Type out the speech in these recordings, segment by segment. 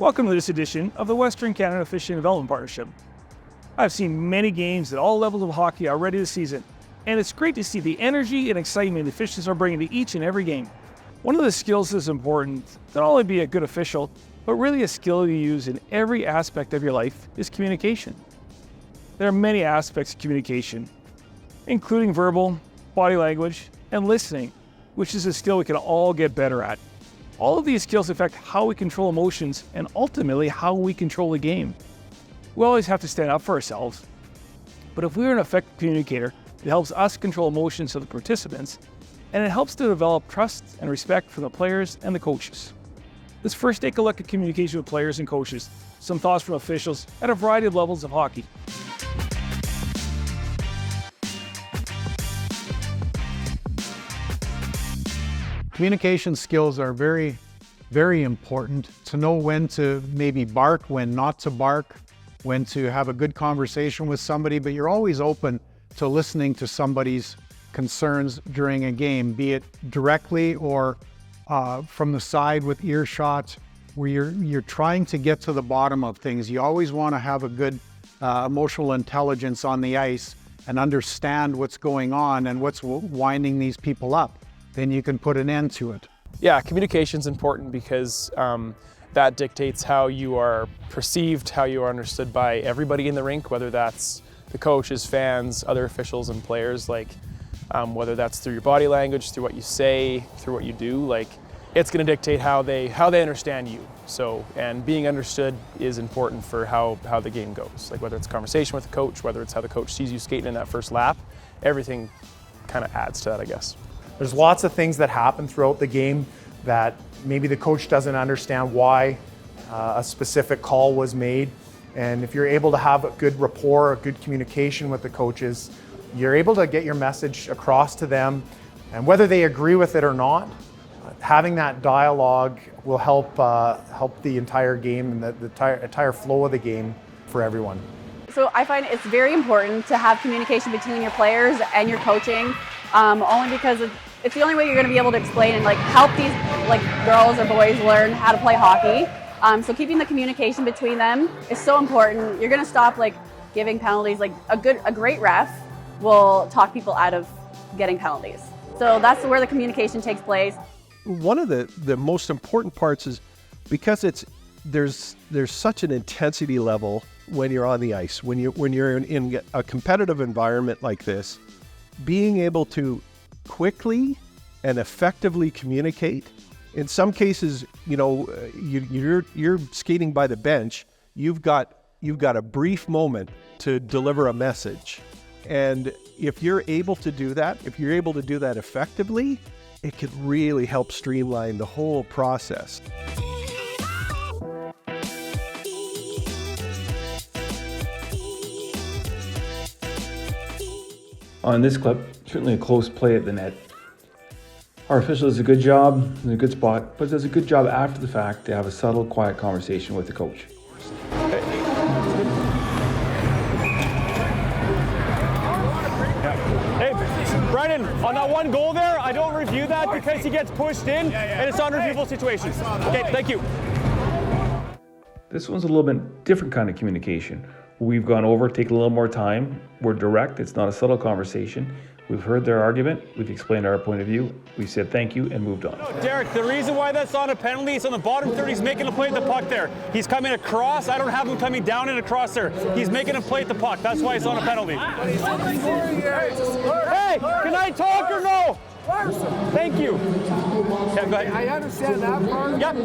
Welcome to this edition of the Western Canada Officiating Development Partnership. I've seen many games at all levels of hockey already this season, and it's great to see the energy and excitement the officials are bringing to each and every game. One of the skills that's important to not only be a good official, but really a skill you use in every aspect of your life is communication. There are many aspects of communication, including verbal, body language, and listening, which is a skill we can all get better at. All of these skills affect how we control emotions and ultimately how we control the game. We always have to stand up for ourselves, but if we're an effective communicator, it helps us control emotions of the participants, and it helps to develop trust and respect for the players and the coaches. Let's first take a look at communication with players and coaches, some thoughts from officials at a variety of levels of hockey. Communication skills are very, very important. To know when to maybe bark, when not to bark, when to have a good conversation with somebody, but you're always open to listening to somebody's concerns during a game, be it directly or from the side with earshot, where you're trying to get to the bottom of things. You always want to have a good emotional intelligence on the ice and understand what's going on and what's winding these people up. Then you can put an end to it. Yeah, communication's important because that dictates how you are perceived, how you are understood by everybody in the rink, whether that's the coaches, fans, other officials, and players. Whether that's through your body language, through what you say, through what you do. It's going to dictate how they understand you. So, and being understood is important for how the game goes. Whether it's a conversation with the coach, whether it's how the coach sees you skating in that first lap, everything kind of adds to that, I guess. There's lots of things that happen throughout the game that maybe the coach doesn't understand why a specific call was made. And if you're able to have a good rapport, a good communication with the coaches, you're able to get your message across to them. And whether they agree with it or not, having that dialogue will help the entire game and the entire flow of the game for everyone. So I find it's very important to have communication between your players and your coaching, only because it's the only way you're going to be able to explain and help these girls or boys learn how to play hockey. So keeping the communication between them is so important. You're going to stop giving penalties. A great ref will talk people out of getting penalties. So that's where the communication takes place. One of the most important parts is because there's such an intensity level when you're on the ice, when you're in a competitive environment like this, being able to quickly and effectively communicate. In some cases, you're skating by the bench. You've got a brief moment to deliver a message, and if you're able to do that, effectively, it could really help streamline the whole process. On this clip, certainly a close play at the net. Our official does a good job in a good spot, but does a good job after the fact to have a subtle, quiet conversation with the coach. Hey, Brennan, on that one goal there, I don't review that because he gets pushed in and it's unreviewable situations. Okay, thank you. This one's a little bit different kind of communication. We've gone over, take a little more time. We're direct, it's not a subtle conversation. We've heard their argument, we've explained our point of view, we said thank you and moved on. No, Derek, the reason why that's not a penalty is on the bottom third, he's making a play at the puck there. He's coming across, I don't have him coming down and across there. He's making a play at the puck, that's why it's not a penalty. Hey, can I talk or no? Thank you. Yeah, go ahead. I understand that part. Yep.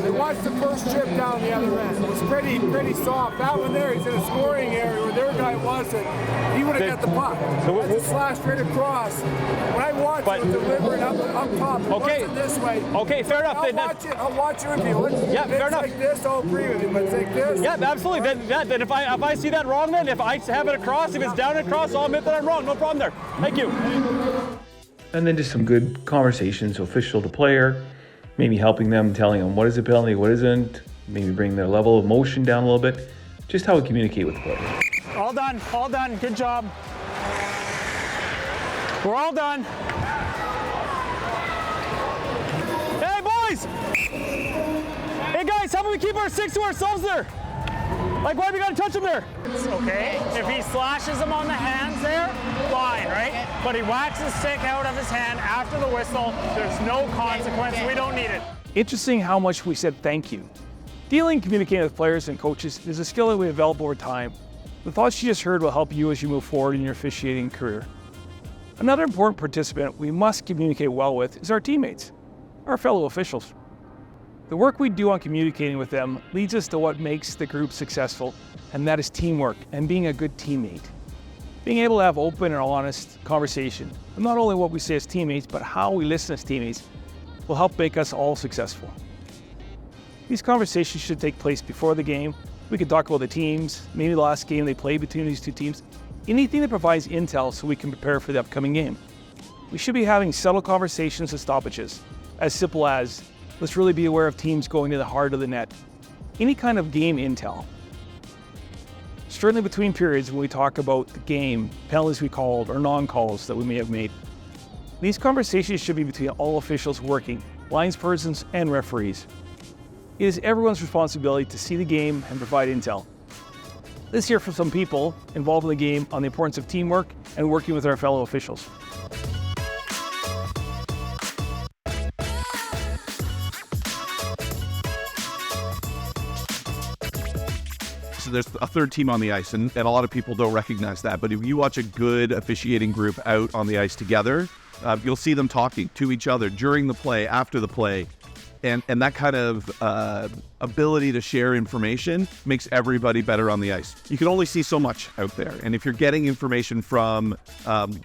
They watched the first chip down the other end. It was pretty soft. That one there, he's in a scoring area where their guy wasn't. He would have got the puck. It slashed right across. When I watch it, delivering up top. Okay. This way. Okay, fair enough. I'll watch your review. Yeah, fair enough. Like this, I'll agree with you. But it's like this. Yeah, absolutely. Then if I see that wrong, then if I have it across, if it's down and across, I'll admit that I'm wrong. No problem there. Thank you. And then just some good conversations, official to player, maybe helping them, telling them what is a penalty, what isn't, maybe bring their level of emotion down a little bit, just how we communicate with the player. All done, good job. We're all done. Hey boys! Hey guys! guys, how about we keep our sticks to ourselves there? Like, why do we gotta touch him there? It's okay. If he slashes him on the hands there, fine, right? But he whacks his stick out of his hand after the whistle. There's no consequence. We don't need it. Interesting how much we said thank you. Dealing and communicating with players and coaches is a skill that we develop over time. The thoughts you just heard will help you as you move forward in your officiating career. Another important participant we must communicate well with is our teammates, our fellow officials. The work we do on communicating with them leads us to what makes the group successful, and that is teamwork and being a good teammate. Being able to have open and honest conversation, and not only what we say as teammates, but how we listen as teammates, will help make us all successful. These conversations should take place before the game. We can talk about the teams, maybe the last game they played between these two teams, anything that provides intel so we can prepare for the upcoming game. We should be having subtle conversations and stoppages, as simple as, let's really be aware of teams going to the heart of the net. Any kind of game intel. Certainly between periods when we talk about the game, penalties we called, or non-calls that we may have made. These conversations should be between all officials working, linespersons and referees. It is everyone's responsibility to see the game and provide intel. Let's hear from some people involved in the game on the importance of teamwork and working with our fellow officials. So there's a third team on the ice, and a lot of people don't recognize that. But if you watch a good officiating group out on the ice together, you'll see them talking to each other during the play, after the play. And that kind of ability to share information makes everybody better on the ice. You can only see so much out there. And if you're getting information from,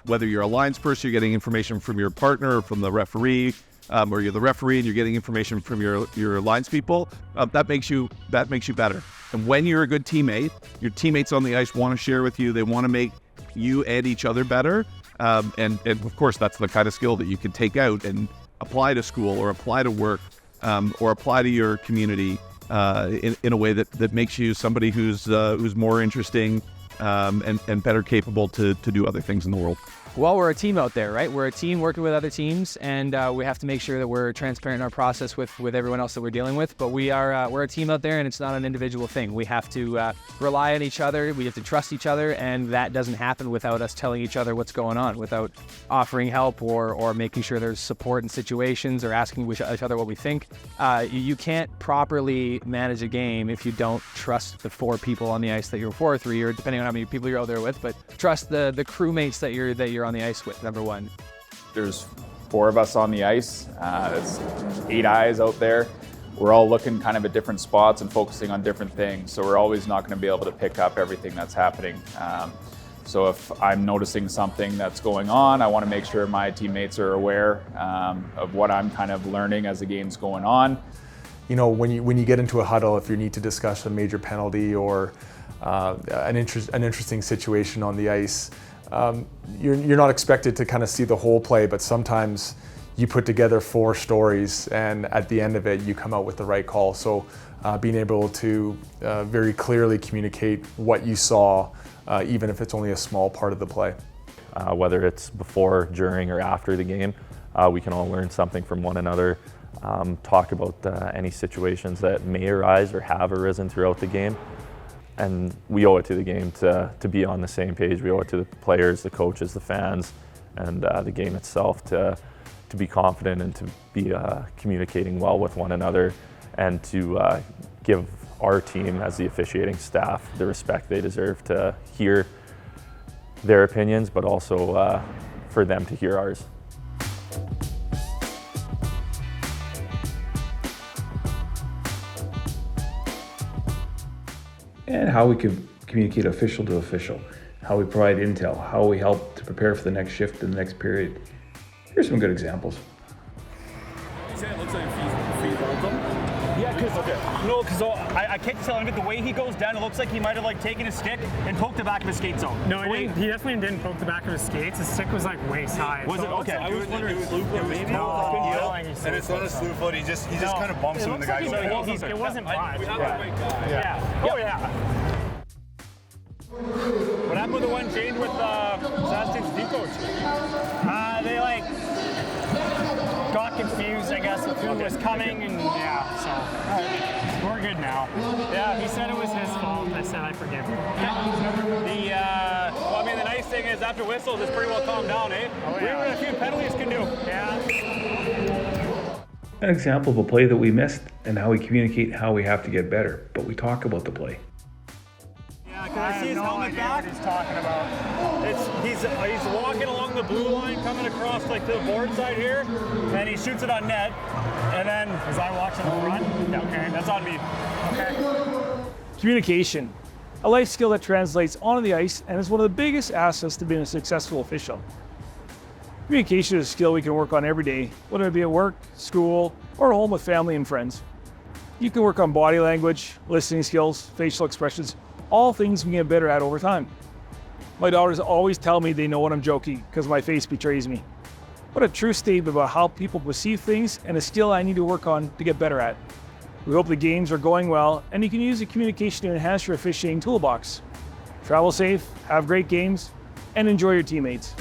whether you're a lines person, you're getting information from your partner or from the referee, or you're the referee and you're getting information from your lines people, that makes you better. And when you're a good teammate, your teammates on the ice want to share with you. They want to make you and each other better. And of course, that's the kind of skill that you can take out and apply to school or apply to work, or apply to your community in a way that makes you somebody who's more interesting and better capable to do other things in the world. Well, we're a team out there, right? We're a team working with other teams, and we have to make sure that we're transparent in our process with everyone else that we're dealing with. But we're a team out there, and it's not an individual thing. We have to rely on each other. We have to trust each other, and that doesn't happen without us telling each other what's going on, without offering help or making sure there's support in situations or asking each other what we think. You can't properly manage a game if you don't trust the four people on the ice that you're or three, or depending on how many people you're out there with. But trust the crewmates that you're on the ice with, number one. There's 4 of us on the ice. It's 8 eyes out there. We're all looking kind of at different spots and focusing on different things. So we're always not going to be able to pick up everything that's happening. So if I'm noticing something that's going on, I want to make sure my teammates are aware of what I'm kind of learning as the game's going on. You know, when you get into a huddle, if you need to discuss a major penalty or an interesting situation on the ice, you're not expected to kind of see the whole play, but sometimes you put together 4 stories and at the end of it you come out with the right call. So being able to very clearly communicate what you saw, even if it's only a small part of the play. Whether it's before, during, or after the game, we can all learn something from one another, talk about any situations that may arise or have arisen throughout the game. And we owe it to the game to be on the same page. We owe it to the players, the coaches, the fans, and the game itself to be confident and to be communicating well with one another, and to give our team as the officiating staff the respect they deserve to hear their opinions, but also for them to hear ours. And how we can communicate official to official, how we provide intel, how we help to prepare for the next shift and the next period. Here's some good examples. It looks like feet welcome. Yeah, because I can't tell him, but the way he goes down, it looks like he might have like taken his stick and poked the back of his skates out. No, he definitely didn't poke the back of his skates. His stick was like waist high. Was it? Okay. I was wondering, slew foot maybe? And it's not a slew foot. He just kind of bumps him in the guy. It wasn't much. Yeah. Oh yeah. What happened with the one change with Saskatchewan's D coach? They got confused, I guess, with who was coming, and yeah, so we're good now. Yeah, he said it was his fault. I said I forgive him. Well, I mean, the nice thing is after whistles, it's pretty well calmed down, eh? Oh, We yeah. were a few penalties can do. Yeah. An example of a play that we missed and how we communicate how we have to get better, but we talk about the play. Yeah, because I see his have no helmet idea back. what he's talking about. He's walking along the blue line, coming across like the board side here, and he shoots it on net. And then, Was I watching the front? yeah, okay, that's on me. Okay. Communication, a life skill that translates onto the ice and is one of the biggest assets to being a successful official. Communication is a skill we can work on every day, whether it be at work, school, or at home with family and friends. You can work on body language, listening skills, facial expressions, all things we can get better at over time. My daughters always tell me they know when I'm joking because my face betrays me. What a true statement about how people perceive things and a skill I need to work on to get better at. We hope the games are going well and you can use the communication to enhance your officiating toolbox. Travel safe, have great games, and enjoy your teammates.